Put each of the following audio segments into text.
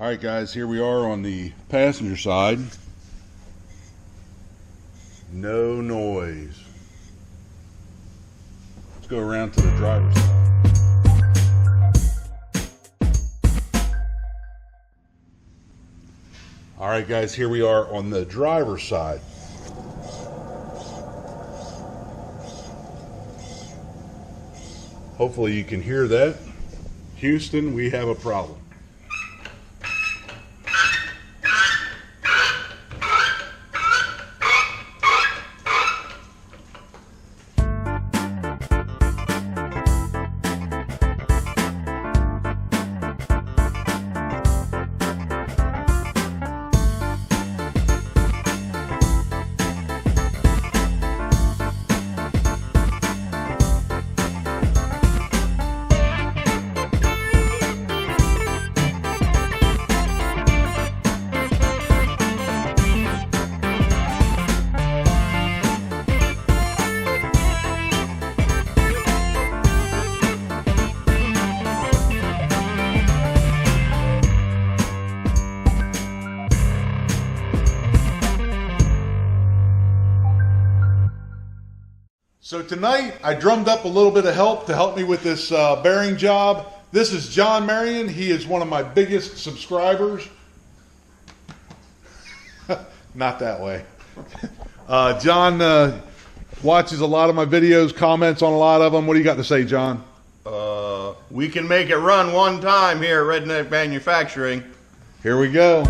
Alright guys, here we are on the passenger side. No noise. Let's go around to the driver's side. Alright guys, here we are on the driver's side. Hopefully you can hear that. Houston, we have a problem. So tonight I drummed up a little bit of help to help me with this bearing job. This is John Marion. He is one of my biggest subscribers. Not that way. John watches a lot of my videos, comments on a lot of them. What do you got to say, John? We can make it run one time here at Redneck Manufacturing. Here we go.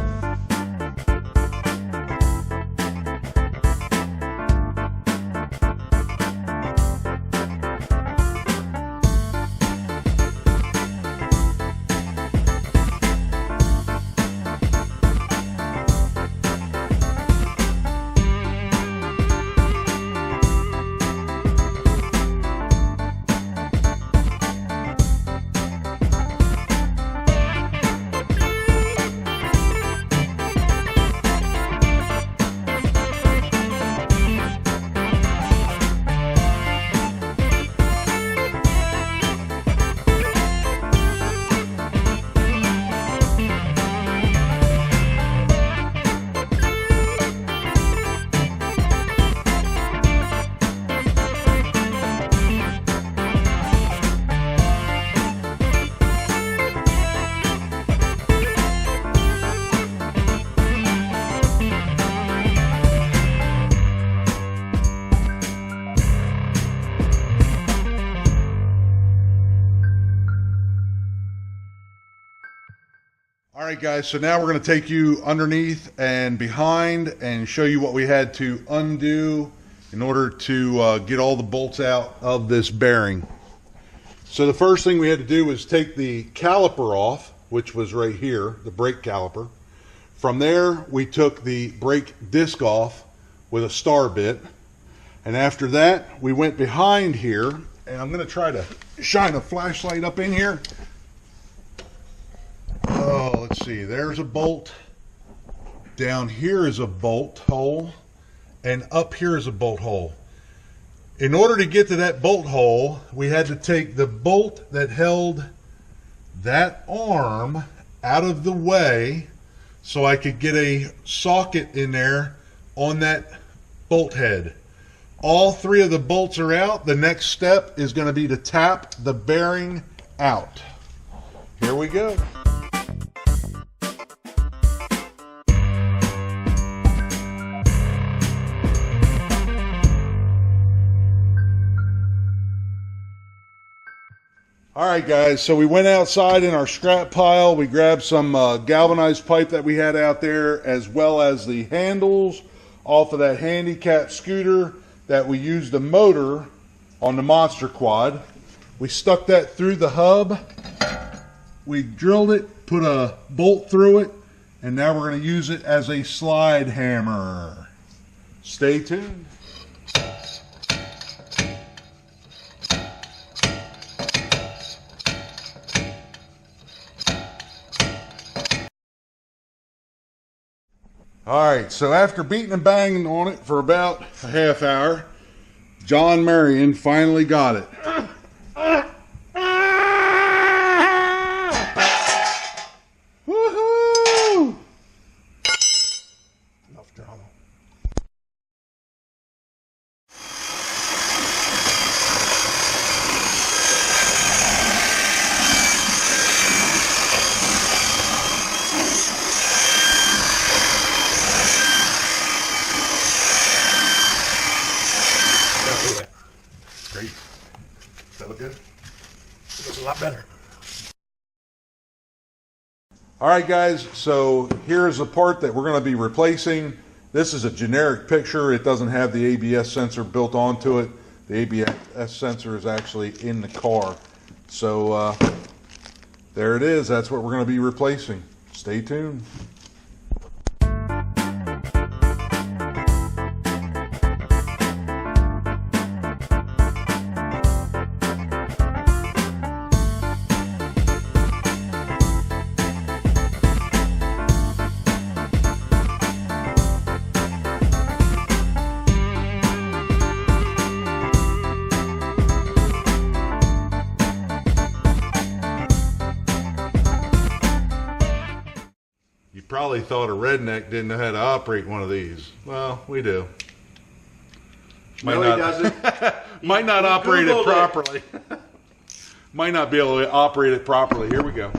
Alright guys, so now we're going to take you underneath and behind and show you what we had to undo in order to get all the bolts out of this bearing. So the first thing we had to do was take the caliper off, which was right here, the brake caliper. From there we took the brake disc off with a star bit, and after that we went behind here, and I'm going to try to shine a flashlight up in here. Oh, let's see, there's a bolt, down here is a bolt hole, and up here is a bolt hole. In order to get to that bolt hole, we had to take the bolt that held that arm out of the way so I could get a socket in there on that bolt head. All three of the bolts are out. The next step is going to be to tap the bearing out. Here we go. Alright guys, so we went outside in our scrap pile. We grabbed some galvanized pipe that we had out there, as well as the handles off of that handicap scooter that we used the motor on the Monster Quad. We stuck that through the hub. We drilled it, put a bolt through it, and now we're going to use it as a slide hammer. Stay tuned. Alright, so after beating and banging on it for about a half hour, John Marion finally got it. Woohoo! All right, guys, so here's the part that we're going to be replacing. This is a generic picture. It doesn't have the ABS sensor built onto it. The ABS sensor is actually in the car. So there it is. That's what we're going to be replacing. Stay tuned. You probably thought a redneck didn't know how to operate one of these. Well, we do. Might No, not, he doesn't. might not He operate it Googled properly. Might not be able to operate it properly. Here we go.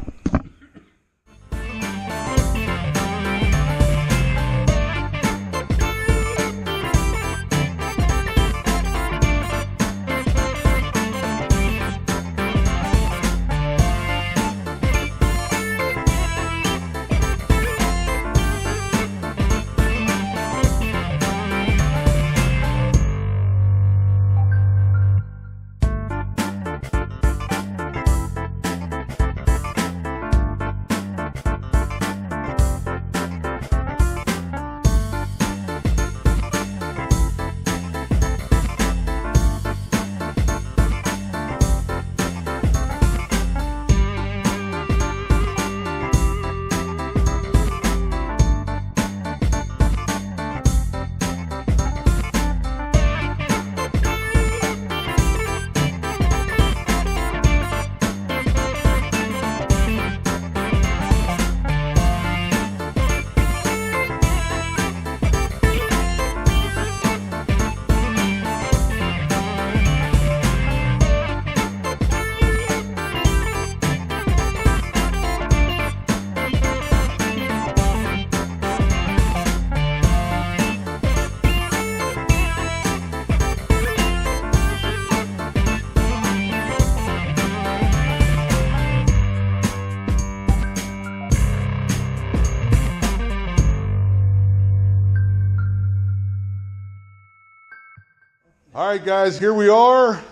All right, guys, here we are.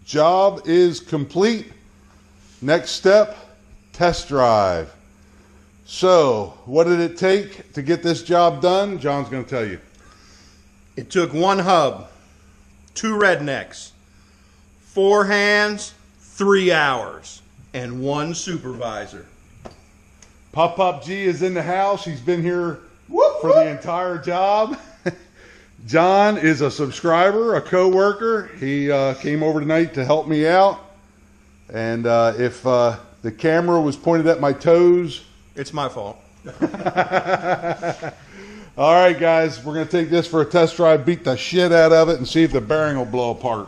Job is complete. Next step, test drive. So, what did it take to get this job done? John's going to tell you. It took one hub, 2 rednecks, 4 hands, 3 hours, and 1 supervisor. Pop G is in the house. He's been here for the entire job. John is a subscriber, a co-worker. He came over tonight to help me out. And if the camera was pointed at my toes, It's my fault. all right, guys, we're going to take this for a test drive, beat the shit out of it, and see if the bearing will blow apart.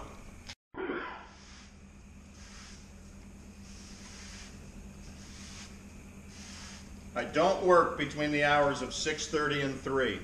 I don't work between the hours of 6:30 and 3.